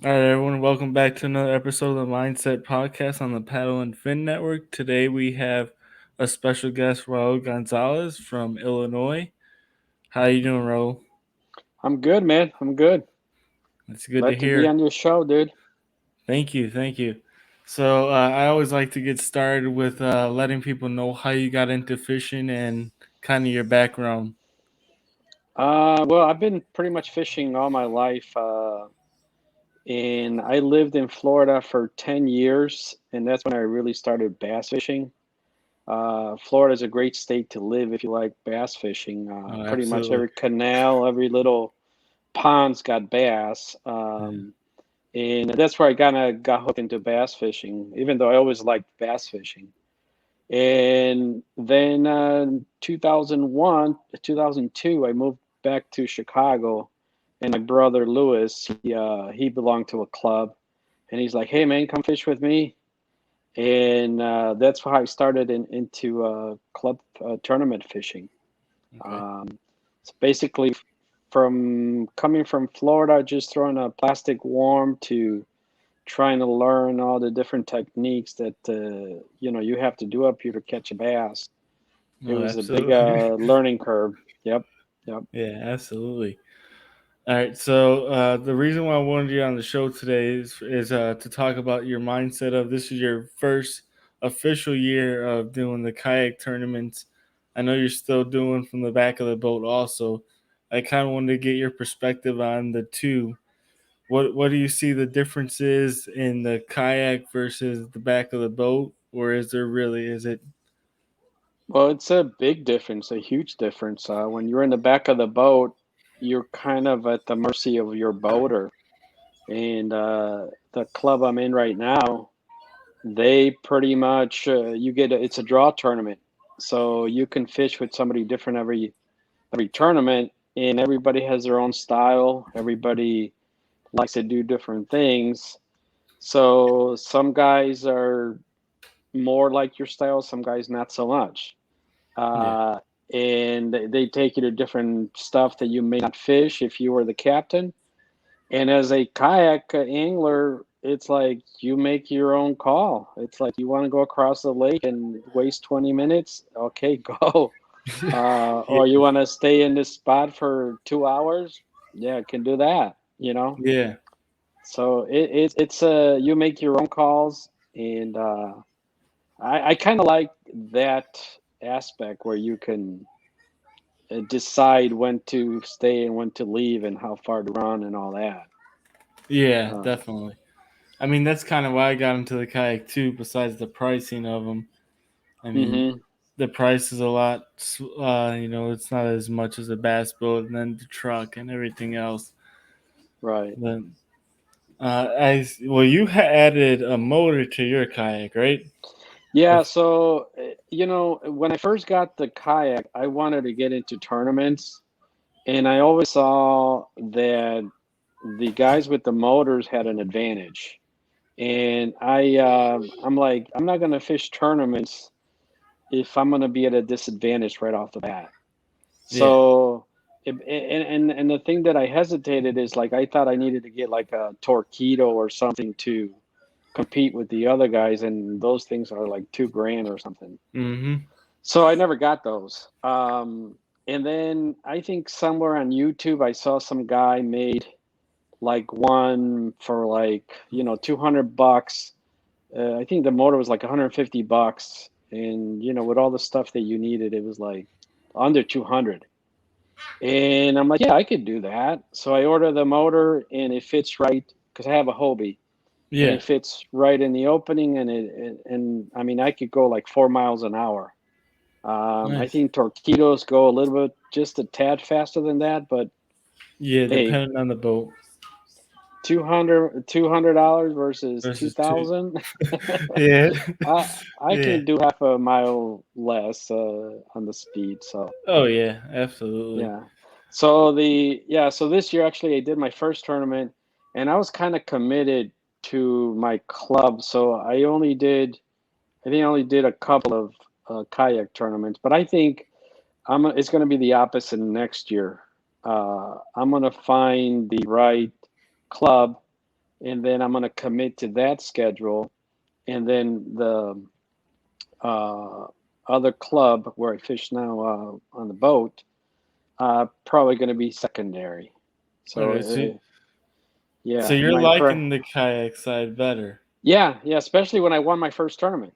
All right, everyone, welcome back to another episode of the Mindset Podcast on the Paddle and Fin Network. Today we have a special guest, Raul Gonzalez from Illinois. How you doing, Raul? I'm good, man. I'm good. It's good to Glad to be hear. on your show, dude. Thank you. So I always like to get started with letting people know how you got into fishing and kind of your background. Well, I've been pretty much fishing all my life, and I lived in Florida for 10 years, and that's when I really started bass fishing. Florida is a great state to live if you like bass fishing. Oh, Pretty much absolutely. every canal, every little pond's got bass, Yeah. and that's where I kind of got hooked into bass fishing, even though I always liked bass fishing. And then 2001, 2002, I moved back to Chicago, and my brother Lewis, he belonged to a club, and he's like, "Hey man, come fish with me." And that's how I started into club tournament fishing. Okay. Um, so basically, from coming from Florida, just throwing a plastic worm to trying to learn all the different techniques that you have to do up here to catch a bass. It Oh, was a big absolutely. learning curve. Yep, yep. Yeah, absolutely. All right, so the reason why I wanted you on the show today is to talk about your mindset of this is your first official year of doing the kayak tournaments. I know you're still doing from the back of the boat. Also, I kind of wanted to get your perspective on the two. What do you see the differences in the kayak versus the back of the boat, or is there really is it? Well, it's a big difference, a huge difference. When you're in the back of the boat, you're kind of at the mercy of your boater. And the club I'm in right now, they pretty much it's a draw tournament, so you can fish with somebody different every tournament, and everybody has their own style. Everybody likes to do different things. So some guys are more like your style, some guys not so much. Yeah, Uh, and they take you to different stuff that you may not fish if you were the captain. And as a kayak angler, it's like you make your own call. It's like you want to go across the lake and waste 20 minutes, okay, go. Or you yeah, want to stay in this spot for 2 hours, yeah, can do that, you know. yeah, So it's you make your own calls, and I kind of like that aspect where you can decide when to stay and when to leave and how far to run and all that. yeah, Uh, definitely. I mean, that's kind of why I got into the kayak too. Besides the pricing of them, I mean, hmm the price is a lot. It's not as much as a bass boat, and then the truck and everything else. right. But you added a motor to your kayak, right? Yeah. If So when I first got the kayak, I wanted to get into tournaments, and I always saw that the guys with the motors had an advantage. And I'm like, I'm not gonna fish tournaments if I'm gonna be at a disadvantage right off the bat. yeah, So, and the thing that I hesitated is like I thought I needed to get like a Torpedo or something to compete with the other guys, and those things are like 2 grand or something. mm-hmm, So I never got those. And then I think somewhere on YouTube I saw some guy made like one for like 200 bucks. I think the motor was like 150 bucks, and with all the stuff that you needed, it was like under 200. And I'm like, yeah, I could do that. So I order the motor, and it fits right because I have a Hobie, and yeah, it fits right in the opening, and I mean I could go like 4 miles an hour. I nice. think Torpedoes go a little bit just a tad faster than that, but Yeah, hey, depending on the boat. $200 versus Versus two. 2,000. Yeah, I I yeah. can do half a mile less on the speed. So Oh yeah, absolutely. yeah. So this year actually I did my first tournament, and I was kind of committed to my club. So I think I only did a couple of kayak tournaments, but I think it's going to be the opposite next year. I'm going to find the right club, and then I'm going to commit to that schedule, and then the uh, other club where I fish now on the boat, probably going to be secondary. So Okay, so yeah, you're liking the kayak side better. yeah, especially when I won my first tournament.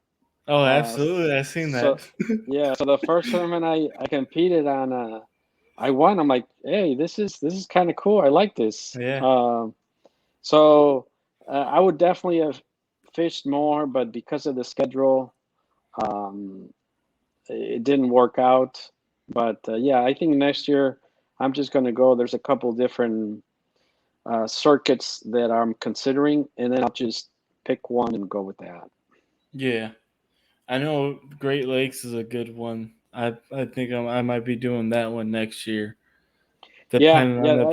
Oh, Uh, absolutely. I've seen so that. yeah, so the first tournament I competed on, I won. I'm like, hey, this is kind of cool. I like this. Yeah. So I would definitely have fished more, but because of the schedule, um, it didn't work out. But yeah, I think next year I'm just going to go. There's a couple different circuits that I'm considering, and then I'll just pick one and go with that. Yeah. I know Great Lakes is a good one. I think I might be doing that one next year, Yeah, depending on yeah,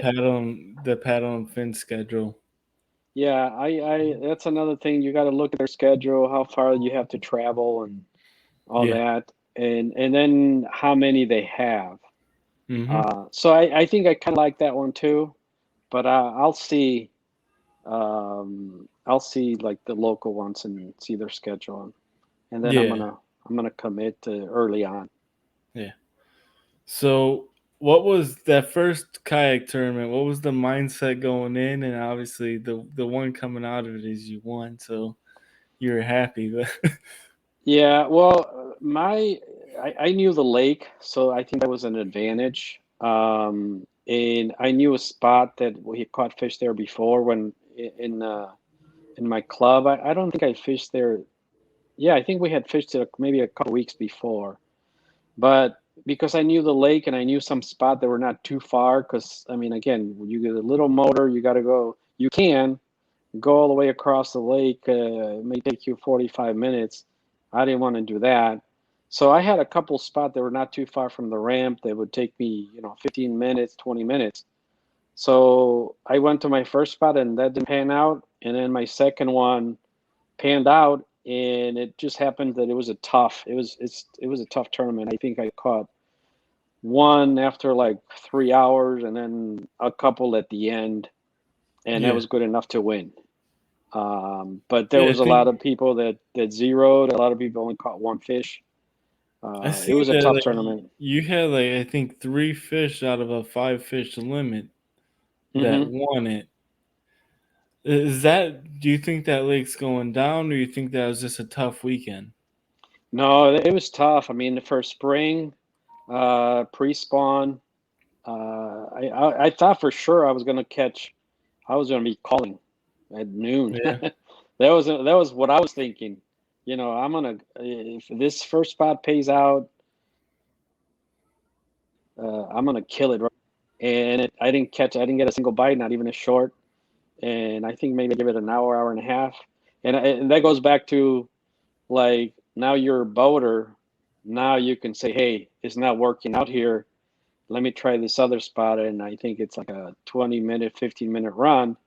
the paddle and fin schedule. yeah. I that's another thing. You got to look at their schedule, how far you have to travel, and all Yeah. that, and then how many they have. Mm-hmm. So I think I kind of like that one too, but I'll see. I'll see like the local ones and see their schedule, and then Yeah. I'm gonna commit to early on. Yeah. So, what was that first kayak tournament? What was the mindset going in? And obviously, the one coming out of it is you won, so you're happy. But Yeah, well, I knew the lake, so I think that was an advantage. And I knew a spot that we had caught fish there before when in my club. I don't think I fished there. Yeah, I think we had fished it maybe a couple weeks before. But because I knew the lake and I knew some spot that were not too far, because I mean, again, you get a little motor, you got to go. You can go all the way across the lake. It may take you 45 minutes. I didn't want to do that. So I had a couple spots that were not too far from the ramp that would take me, 15 minutes, 20 minutes. So I went to my first spot and that didn't pan out. And then my second one panned out, and it just happened that it was a tough tournament. I think I caught one after like 3 hours and then a couple at the end, and that yeah, was good enough to win. But there yeah. I was a lot think of people that zeroed. A lot of people only caught one fish. I It seen was a that tough like tournament. you had like I think 3 fish out of a 5 fish limit that Hmm. won it. Is that? Do you think that lake's going down, or you think that was just a tough weekend? No, it was tough. I mean, for spring, pre-spawn, I thought for sure I was going to catch. I was going to be calling at noon. Yeah, That was what I was thinking. I'm gonna if this first spot pays out, I'm gonna kill it. Right? And I didn't catch. I didn't get a single bite, not even a short. And I think maybe I give it an hour, hour and a half. And that goes back to like now you're a boater. Now you can say, hey, it's not working out here. Let me try this other spot. And I think it's like a 20-minute, 15-minute run.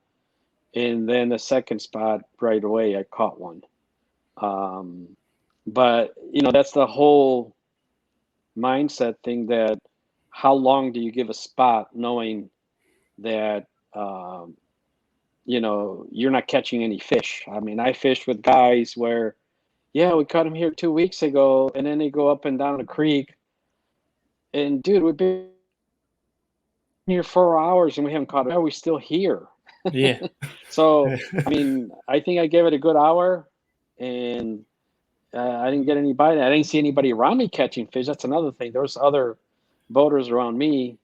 And then the second spot right away, I caught one. Um, but that's the whole mindset thing that how long do you give a spot knowing that you're not catching any fish. I mean, I fished with guys where, yeah, we caught him here 2 weeks ago, and then they go up and down the creek, and dude, we've been here 4 hours and we haven't caught him. Why are we still here? yeah, So, I mean, I think I gave it a good hour, and I didn't get any bite. I didn't see anybody around me catching fish. That's another thing. There was other boaters around me,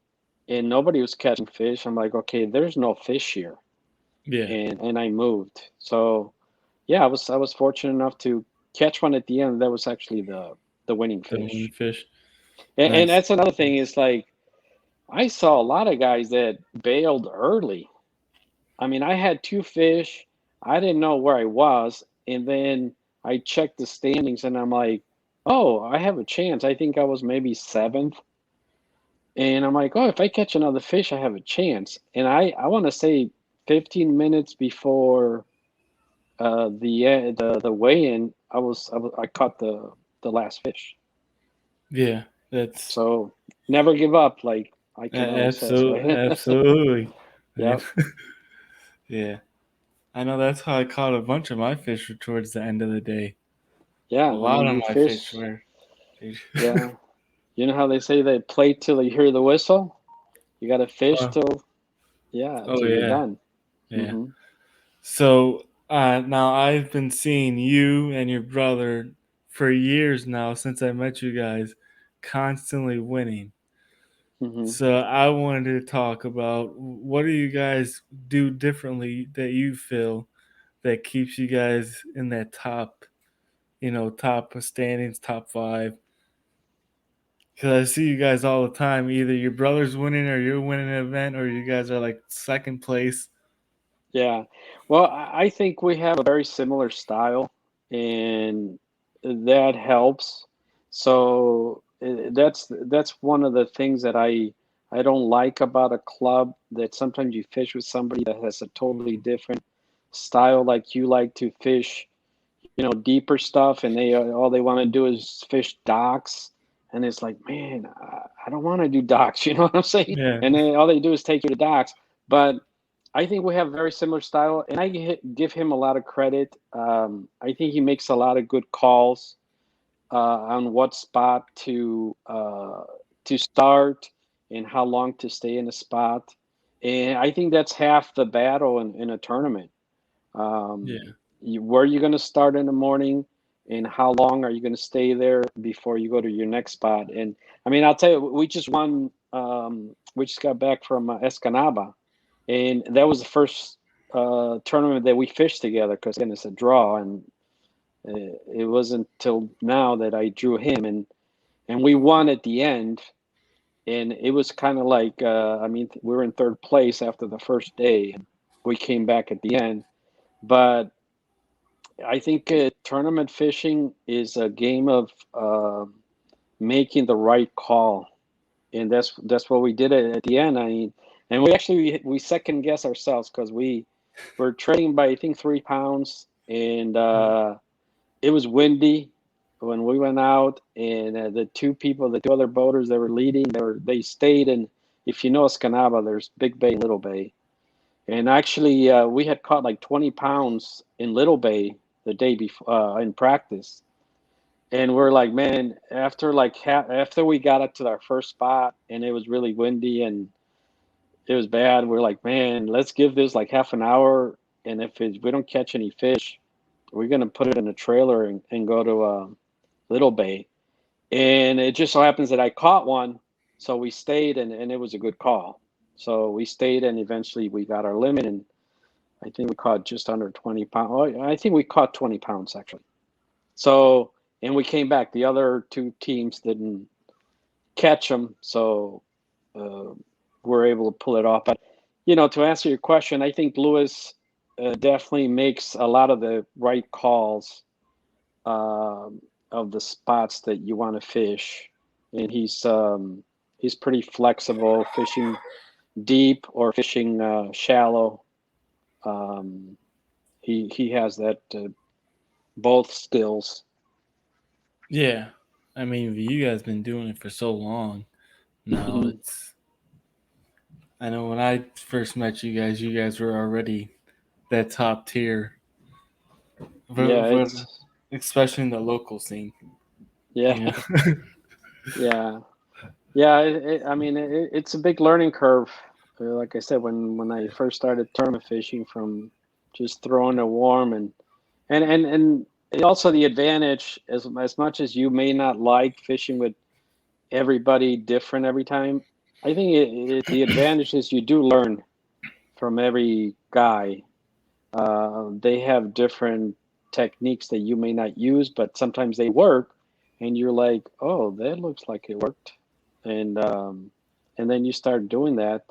and nobody was catching fish. I'm like, okay, there's no fish here, yeah. and I moved. So yeah, I was fortunate enough to catch one at the end. That was actually the winning The one fish. fish. And Nice. that's another thing is like I saw a lot of guys that bailed early. I mean, I had two fish. I didn't know where I was, and then I checked the standings, and I'm like, oh, I have a chance. I think I was maybe seventh, and I'm like, oh, if I catch another fish, I have a chance. And I want to say 15 minutes before the weigh-in, I caught the last fish. Yeah, that's So never give up, like I can always says, absolutely, right? absolutely. Man. Yep. Yeah. I know that's how I caught a bunch of my fish were towards the end of the day. Yeah, A I lot mean, of you my fish fish. were. Yeah, you know how they say they play till you hear the whistle. You got to fish Oh, till yeah oh till you're yeah, done. yeah. Hmm. So now I've been seeing you and your brother for years now since I met you guys, constantly winning. Hmm. So I wanted to talk about what do you guys do differently that you feel that keeps you guys in that top, top standings, top five. Because I see you guys all the time. Either your brother's winning or you're winning an event, or you guys are like second place. Yeah. Well, I think we have a very similar style, and that helps. So that's one of the things that I don't like about a club, that sometimes you fish with somebody that has a totally different style. Like you like to fish, deeper stuff, and they all they want to do is fish docks, and it's like, man, I don't want to do docks. You know what I'm saying? Yeah, And then all they do is take you to docks. But I think we have very similar style, and I give him a lot of credit. I think he makes a lot of good calls on what spot to start and how long to stay in a spot, and I think that's half the battle in a tournament. yeah, Where you're going to start in the morning, and how long are you going to stay there before you go to your next spot. And I mean, I'll tell you, we just won. We just got back from Escanaba, and that was the first tournament that we fished together, because again, it's a draw, and it wasn't till now that I drew him, and we won at the end. And it was kind of like, I mean, we were in third place after the first day, and we came back at the end. But I think tournament fishing is a game of making the right call, and that's what we did at the end. I mean, and we second guess ourselves, because we were trading by, I think, 3 pounds, and it was windy when we went out, and the two other boaters that were leading, they stayed. And if you know Escanaba, there's Big Bay, Little Bay, and actually, we had caught like 20 pounds in Little Bay the day before in practice. And we're like, man, after we got up to our first spot, and it was really windy and it was bad, we're like, man, let's give this like half an hour. And if we don't catch any fish, we're going to put it in a trailer and go to Little Bay. And it just so happens that I caught one. So we stayed, and it was a good call. So we stayed, and eventually we got our limit. And I think we caught just under 20 pounds. Oh, I think we caught 20 pounds actually. So, and we came back. The other two teams didn't catch them, so uh, we're able to pull it off. But to answer your question, I think Lewis definitely makes a lot of the right calls of the spots that you want to fish, and he's pretty flexible, fishing deep or fishing shallow. Um, he has that both skills. yeah. I mean, you guys been doing it for so long now. Mhm. It's I know when I first met you guys were already that top tier, Yeah, but especially in the local scene. yeah, You know. yeah, yeah. I mean, it's a big learning curve. Like I said, when I first started tournament fishing, from just throwing a worm, and also the advantage, as much as you may not like fishing with everybody different every time, I think the advantage is you do learn from every guy. They have different techniques that you may not use, but sometimes they work, and you're like, "Oh, that looks like it worked," and and then you start doing that.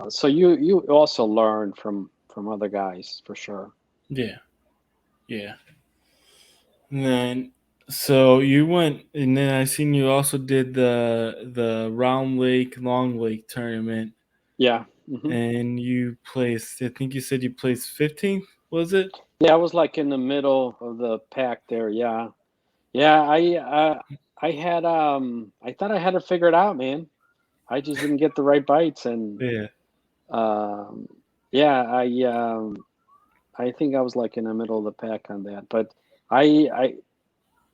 So you also learn from other guys for sure. Yeah, yeah. And then so you went, and then I seen you also did the Round Lake Long Lake tournament, Yeah. Hmm. and you placed. I think you said you placed 15th. Was it? Yeah, I was like in the middle of the pack there. Yeah, yeah. I had I thought I had it figured out, man. I just didn't get the right bites, and Yeah. um, yeah, I think I was like in the middle of the pack on that. But I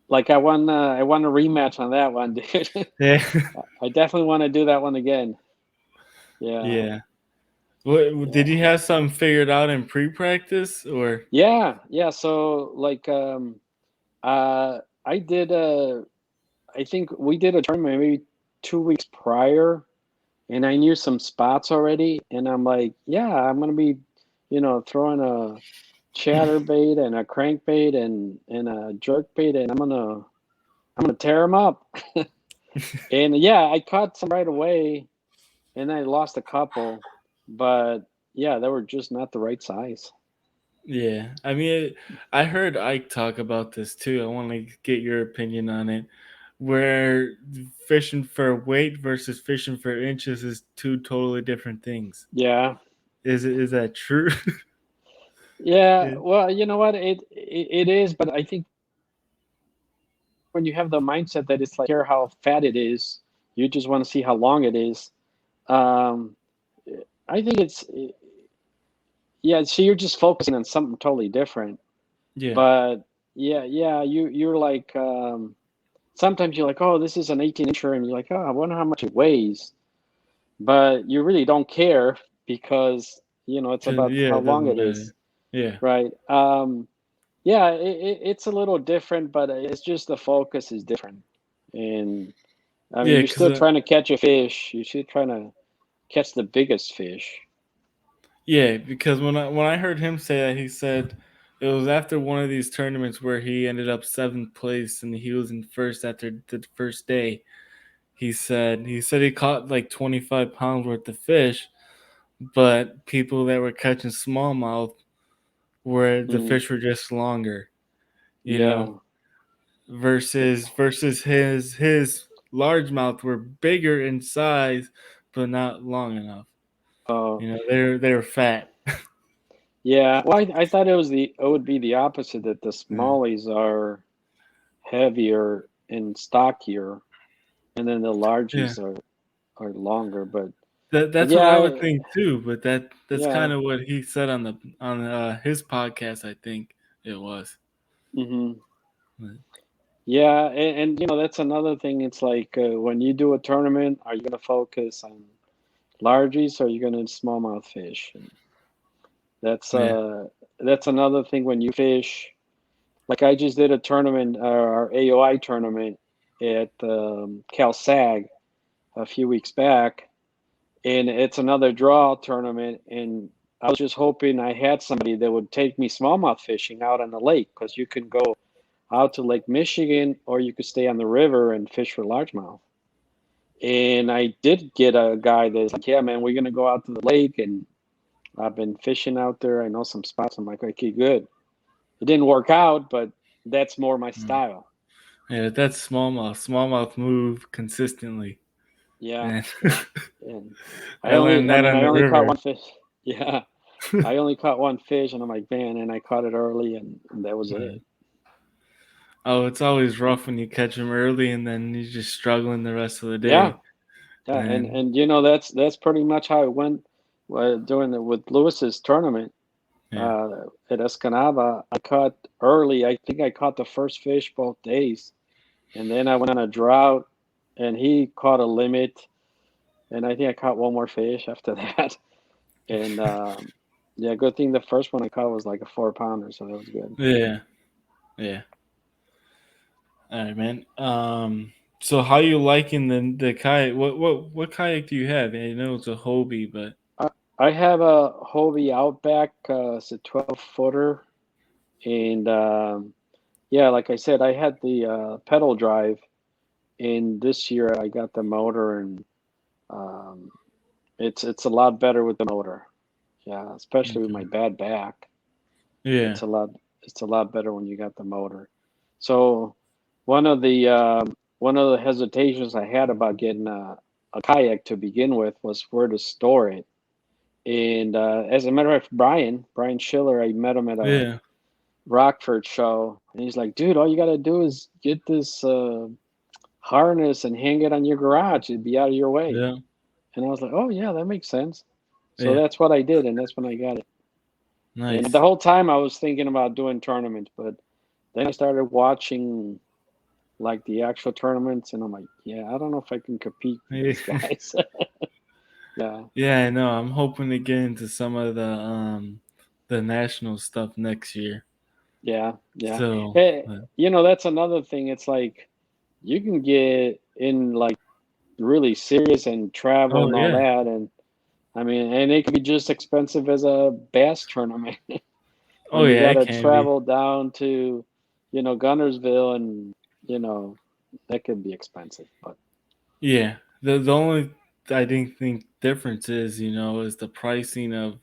like I want a rematch on that one, dude. Yeah. I definitely want to do that one again. Yeah, Yeah. What did you yeah, have something figured out in pre-practice or? yeah. So like I did I think we did a tournament maybe 2 weeks prior, and I knew some spots already, and I'm like, yeah, I'm gonna be, throwing a chatterbait and a crankbait and a jerkbait, and I'm gonna tear them up. And yeah, I caught some right away, and I lost a couple, but yeah, they were just not the right size. Yeah, I mean, I heard Ike talk about this too. I want to get your opinion on it. Where fishing for weight versus fishing for inches is two totally different things. Yeah, Is that true? yeah. Yeah. Well, you know what? It is, but I think when you have the mindset that it's like care how fat it is, you just want to see how long it is. Um, I think it's yeah. So you're just focusing on something totally different. Yeah. But yeah. You're like sometimes you're like, oh, this is an 18 incher, and you're like, oh, I wonder how much it weighs. But you really don't care because it's 'Cause, about yeah, how it long doesn't it matter. is, Yeah. right? Yeah, it's a little different, but it's just the focus is different. And I mean, Yeah, you're because still trying to catch a fish. You're still trying to catch the biggest fish. when I heard him say that, he said it was after one of these tournaments where he ended up seventh place and he was in first after the first day. He said he caught like 25 pounds worth of fish, but people that were catching smallmouth where the Mm, fish were just longer, you know, yeah. versus his largemouth were bigger in size but not long enough. Oh, You know, they're fat. yeah. Well, I thought it would be the opposite that the Yeah. smallies are heavier and stockier, and then the Yeah. largies are longer. But That's what yeah, I would think too, but that's yeah. kind of what he said on his podcast, I think it was. Hmm. But, Yeah, and that's another thing. It's like when you do a tournament, are you going to focus on largies or are you going to smallmouth fish? And that's yeah. uh that's another thing when you fish. Like I just did a tournament, our AOI tournament at Cal Sag a few weeks back, and it's another draw tournament. And I was just hoping I had somebody that would take me smallmouth fishing out on the lake because you can go out to Lake Michigan or you could stay on the river and fish for largemouth. And I did get a guy that's like, yeah, man, we're gonna go out to the lake, and I've been fishing out there. I know some spots. I'm like, okay, good. It didn't work out, but that's more my Mm. style. Yeah, that's smallmouth. Smallmouth move consistently. Yeah, And yeah. And I learned I that mean, on I the only caught river. one fish. Yeah, I only caught one fish, and I'm like, man, and I caught it early, and that was Yeah. it. Oh, it's always rough when you catch them early and then you're just struggling the rest of the Yeah, day. yeah, And that's pretty much how it went during with Lewis's tournament yeah, at Escanaba. I caught early. I think I caught the first fish both days, and then I went on a drought, and he caught a limit, and I think I caught one more fish after that. And yeah, good thing the first one I caught was like a 4 pounder, so that was good. yeah, yeah. All right, man. So how you liking the kayak? What kayak do you have? I know it's a Hobie, but I, I have a Hobie Outback. It's a 12 footer, and yeah, like I said, I had the pedal drive, and this year I got the motor, and um, it's a lot better with the motor. Yeah, especially with my okay. bad back. Yeah, It's a lot it's a lot better when you got the motor. So one of the hesitations I had about getting a kayak to begin with was where to store it. And as a matter of fact, Brian Schiller, I met him at a yeah, Rockford show, and he's like, "Dude, all you got to do is get this harness and hang it on your garage. It'd be out of your way." yeah, And I was like, "Oh yeah, that makes sense." So yeah. that's what I did, and that's when I got it. And the Nice. whole time I was thinking about doing tournaments, but then I started watching like the actual tournaments, and I'm like, yeah, I don't know if I can compete with Yeah, these guys. Yeah, yeah, I know. I'm hoping to get into some of the national stuff next year. yeah, yeah. So, Hey, that's another thing. It's like you can get in like really serious and travel oh and all yeah, that, and I mean, and it can be just expensive as a bass tournament. oh And you yeah, got it to can be. travel down to, Gunnersville, and you know that could be expensive. But Yeah, the only I think difference is is the pricing of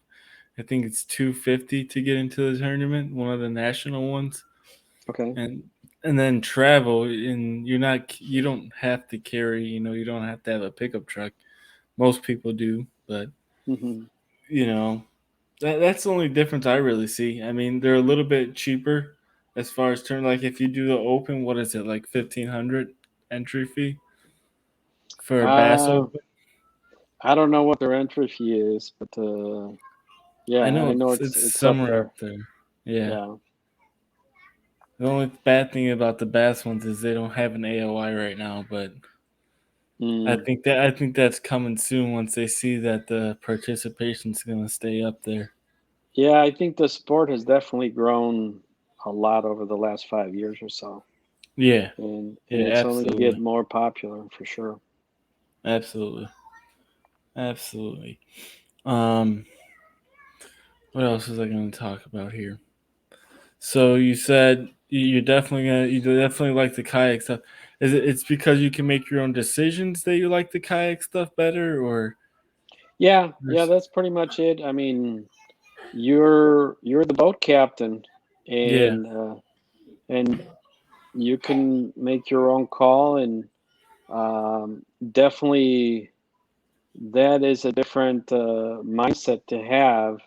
I think it's 250 to get into the tournament, one of the national ones, okay. and then travel, and you don't have to carry, you don't have to have a pickup truck. Most people do, but Hmm. you know that's the only difference I really see. I mean, they're a little bit cheaper as far as turn. Like if you do the open, what is it like 1,500 entry fee for a bass Uh, open? I don't know what their entry fee is, but I yeah, know I know it's it's up somewhere there. up there. Yeah. Yeah. The only bad thing about the bass ones is they don't have an AOI right now, but Mm. I think that's coming soon once they see that the participation's gonna stay up there. Yeah, I think the sport has definitely grown a lot over the last 5 years or so, Yeah. and Yeah, it's only gonna get absolutely. more popular for sure. Absolutely. Absolutely. Um what else was I gonna talk about here? So you said you definitely like the kayak stuff. It's because you can make your own decisions that you like the kayak stuff better, or Yeah, yeah, there's that's pretty much it. I mean, you're the boat captain, yeah. and you can make your own call, and definitely that is a different mindset to have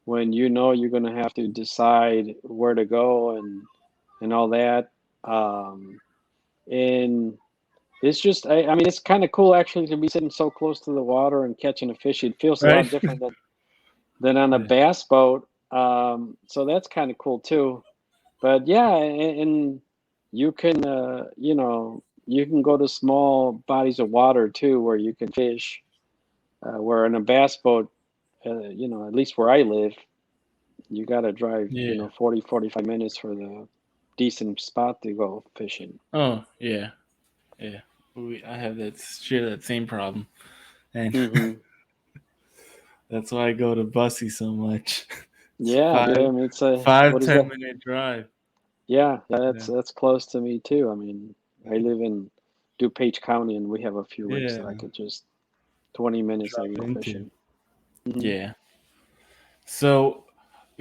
when you know you're going to have to decide where to go and all that. Um, and it's just, I mean, it's kind of cool actually to be sitting so close to the water and catching a fish. It feels a Right? lot different than on a Yeah. bass boat. So that's kind of cool too. But yeah, and you can, you can go to small bodies of water too where you can fish. Where in a bass boat, at least where I live, you got to drive, Yeah. 40, 45 minutes for the decent spot to go fishing. Oh, yeah. Yeah. I have share that same problem. And Hmm. that's why I go to Bussy so much. It's Yeah, yeah. I mean, it's a five what is ten that? minute drive. Yeah, that's Yeah. that's close to me too. I mean, I live in DuPage County, and we have a few lakes Yeah. that I could just 20 minutes I Drop can go into. fishing. Hmm. Yeah. So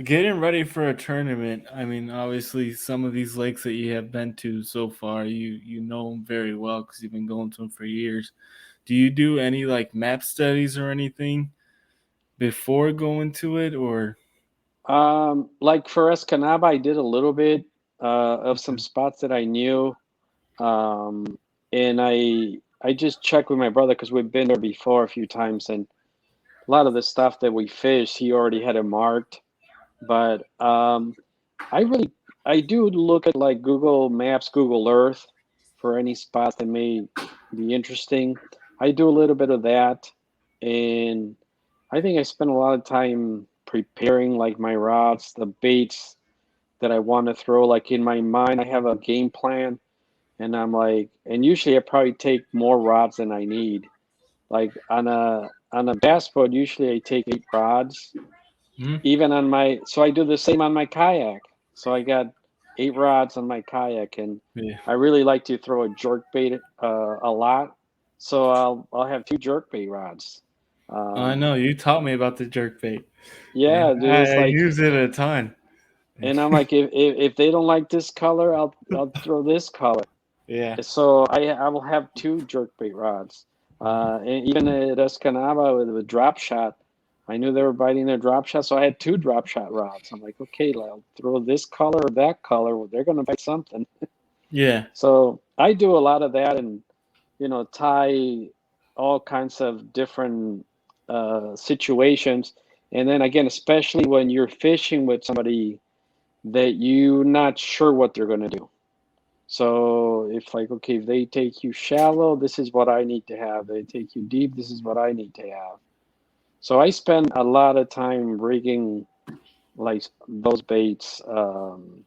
getting ready for a tournament, I mean, obviously some of these lakes that you have been to so far, you know them very well because you've been going to them for years. Do you do any like map studies or anything before going to it, or Like for Escanaba, I did a little bit of some spots that I knew, um, and I just checked with my brother because we've been there before a few times, and a lot of the stuff that we fished, he already had it marked. But I really, I do look at like Google Maps, Google Earth for any spots that may be interesting. I do a little bit of that, and I think I spend a lot of time preparing like my rods, the baits that I want to throw. Like in my mind, I have a game plan, and I'm like, and usually I probably take more rods than I need. Like on a bass boat, usually I take 8 rods. hmm? Even on my, so I do the same on my kayak. So I got 8 rods on my kayak, and Yeah. I really like to throw a jerk bait a lot. So I'll have 2 jerk bait rods. Oh, I Um, know you taught me about the jerk bait, and yeah, dude, it's I like, use it a ton. and I'm like, if they don't like this color, I'll throw this color. Yeah. So I will have 2 jerkbait rods. And even at Escanaba with drop shot, I knew they were biting their drop shot, so I had 2 drop shot rods. I'm like, okay, I'll throw this color or that color. Well, they're going to bite something. Yeah. So I do a lot of that, and tie all kinds of different situations. And then again, especially when you're fishing with somebody that you're not sure what they're going to do. So if like, okay, if they take you shallow, this is what I need to have. They take you deep, this is what I need to have. So I spend a lot of time rigging like those baits, and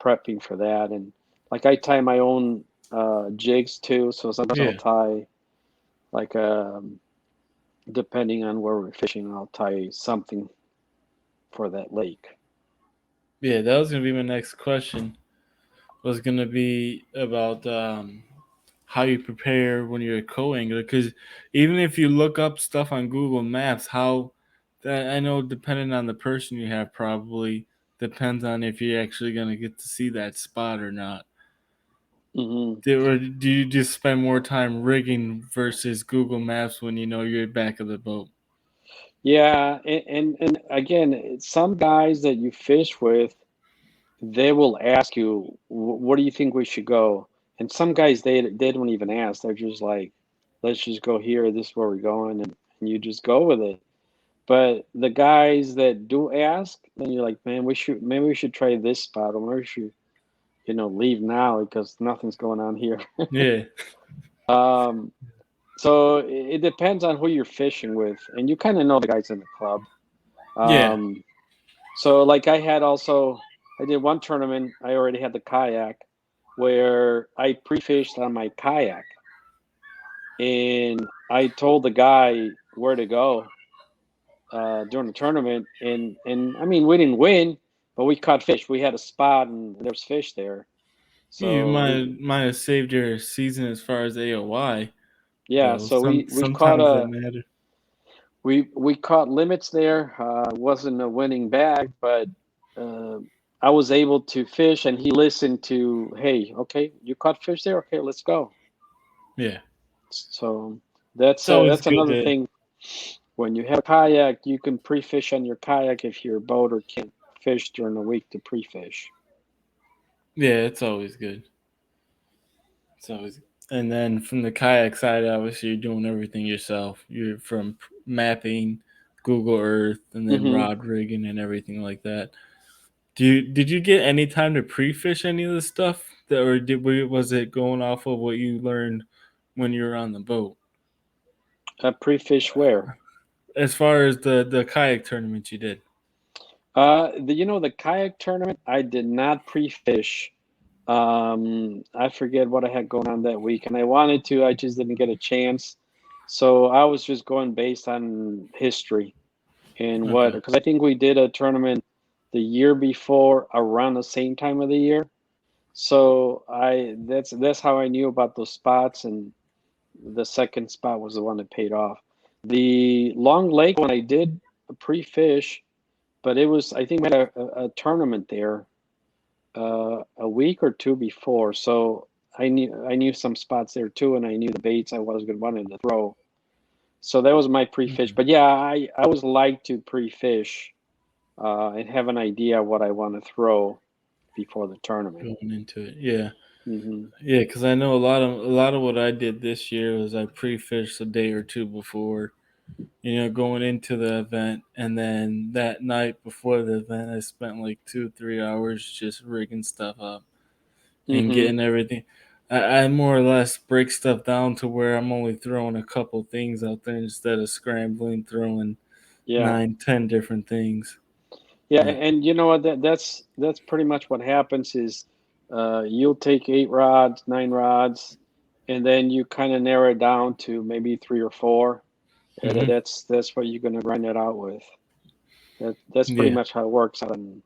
prepping for that. And like I tie my own jigs too. So sometimes I'll Yeah. tie like depending on where we're fishing, I'll tie something for that lake. Yeah, that was gonna be my next question. Was gonna be about how you prepare when you're a co-angler, because even if you look up stuff on Google Maps, how that I know depending on the person you have probably depends on if you're actually gonna get to see that spot or not. Hmm. Or do you just spend more time rigging versus Google Maps when you know you're back of the boat? Yeah, and again, some guys that you fish with, they will ask you, "What do you think we should go?" And some guys they don't even ask. They're just like, "Let's just go here. This is where we're going," and you just go with it. But the guys that do ask, then you're like, "Man, we should maybe we should try this spot, or maybe we should leave now because nothing's going on here." Yeah, Um, so it depends on who you're fishing with, and you kind of know the guys in the club. yeah. Um, So like I did one tournament, I already had the kayak where I pre-fished on my kayak and I told the guy where to go during the tournament and I mean we didn't win, but we caught fish. We had a spot and there's fish there. You So might have saved your season as far as AOY, yeah, though. so we caught Sometimes that a matter. we caught limits there. Wasn't a winning bag, but uh, I was able to fish, and he listened to, hey, okay, you caught fish there, okay, let's go. Yeah, So it's always that's good another to. thing. When you have a kayak, you can pre-fish on your kayak if your boater can't fish during the week to pre-fish. Yeah, it's always good. It's always. And then from the kayak side, obviously you're doing everything yourself. You're from mapping, Google Earth, and then Hmm. rod rigging and everything like that. Did you get any time to pre-fish any of this stuff, or was it going off of what you learned when you were on the boat? Pre-fish where? As far as the kayak tournaments you did. The kayak tournament, I did not pre-fish. I forget what I had going on that week, and I wanted to, I just didn't get a chance. So I was just going based on history and what, Okay. because I think we did a tournament the year before around the same time of the year. So I that's how I knew about those spots, and the second spot was the one that paid off. The Long Lake one I did pre-fish, but it was I think we had a tournament there a week or two before, so I knew some spots there too, and I knew the baits I was going to wanted to throw. So that was my pre-fish. Okay. But yeah, I always like to pre-fish and have an idea what I want to throw before the tournament. Going into it, yeah. Hmm. Yeah, because I know a lot of what I did this year was I pre-fished a day or two before, going into the event, and then that night before the event, I spent like 2 3 hours just rigging stuff up and Hmm. getting everything. I more or less break stuff down to where I'm only throwing a couple things out there instead of scrambling throwing Yeah, 9 10 different things. yeah, Uh, and you know what? That's pretty much what happens is you'll take 8 rods, 9 rods, and then you kind of narrow it down to maybe three or four. mhm. That's what you're gonna grind it out with. That's pretty Yeah, much how it works out. And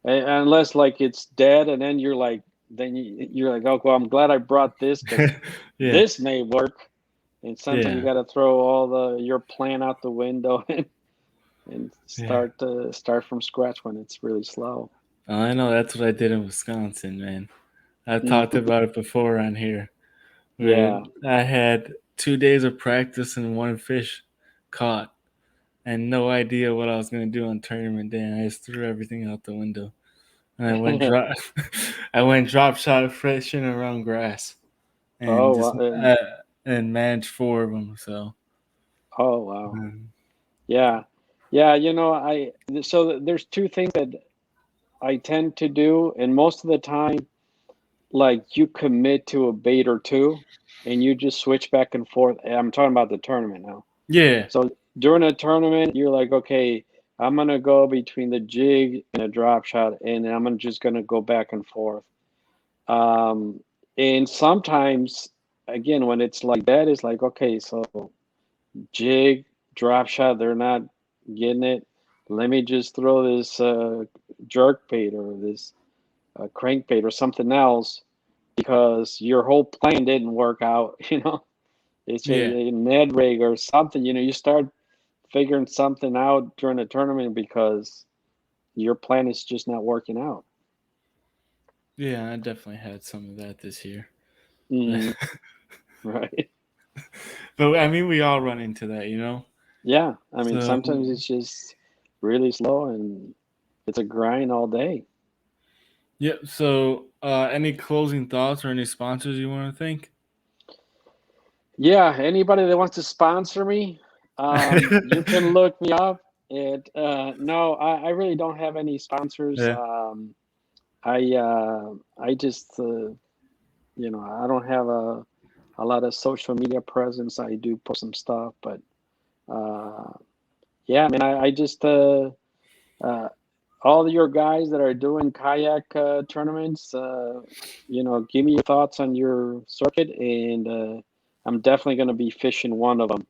unless like it's dead, and then you're like, you're like, oh well, I'm glad I brought this because yeah, this may work. And sometimes you yeah, got to throw all the your plan out the window and yeah. start from scratch when it's really slow. I know that's what I did in Wisconsin, man. I've talked Mhm. about it before on here, where Yeah. I had 2 days of practice and one fish caught, and no idea what I was gonna do on tournament day. And I just threw everything out the window, and I went drop, I went drop shot fishing around grass, and Oh just wow. and managed 4 of them. So Oh wow. um, Yeah. Yeah, so there's two things that I tend to do, and most of the time, like you commit to a bait or two, and you just switch back and forth. I'm talking about the tournament now. Yeah, So during a tournament, you're like, okay, I'm gonna go between the jig and a drop shot, and just gonna go back and forth. Um, and sometimes, again, when it's like that, it's like, okay, so jig, drop shot, they're not getting it. Let me just throw this jerk bait or this crankbait or something else because your whole plan didn't work out. It's yeah, a Ned rig or something. You start figuring something out during the tournament because your plan is just not working out. yeah. I definitely had some of that this year. Mm, right. But I mean, we all run into that, you know. Yeah. I mean, So, sometimes it's just really slow and it's a grind all day. yeah. So, any closing thoughts or any sponsors you want to thank? Yeah. Anybody that wants to sponsor me, you can look me up. No, I really don't have any sponsors. Yeah, I just, I don't have a lot of social media presence. I do post some stuff, but uh, yeah, man, I just uh, all your guys that are doing kayak tournaments, give me your thoughts on your circuit, and I'm definitely going to be fishing one of them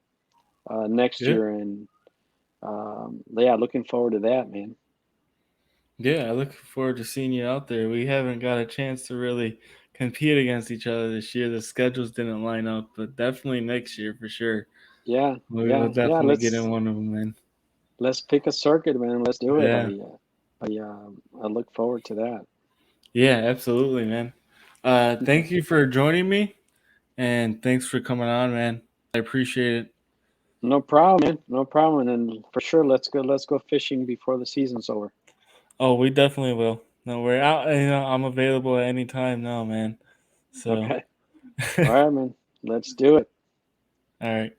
next yeah, year, and yeah, looking forward to that, man. yeah. I look forward to seeing you out there. We haven't got a chance to really compete against each other this year. The schedules didn't line up, but definitely next year for sure. Yeah, We will yeah. definitely get in one of them, man. Let's pick a circuit, man. Let's do it. Yeah, I look forward to that. yeah, absolutely, man. Thank you for joining me, and thanks for coming on, man. I appreciate it. No problem, man. No problem. And for sure, let's go fishing before the season's over. Oh, we definitely will. No, we're out. I'm available at any time now, man. So, Okay. All right, man. Let's do it. all right.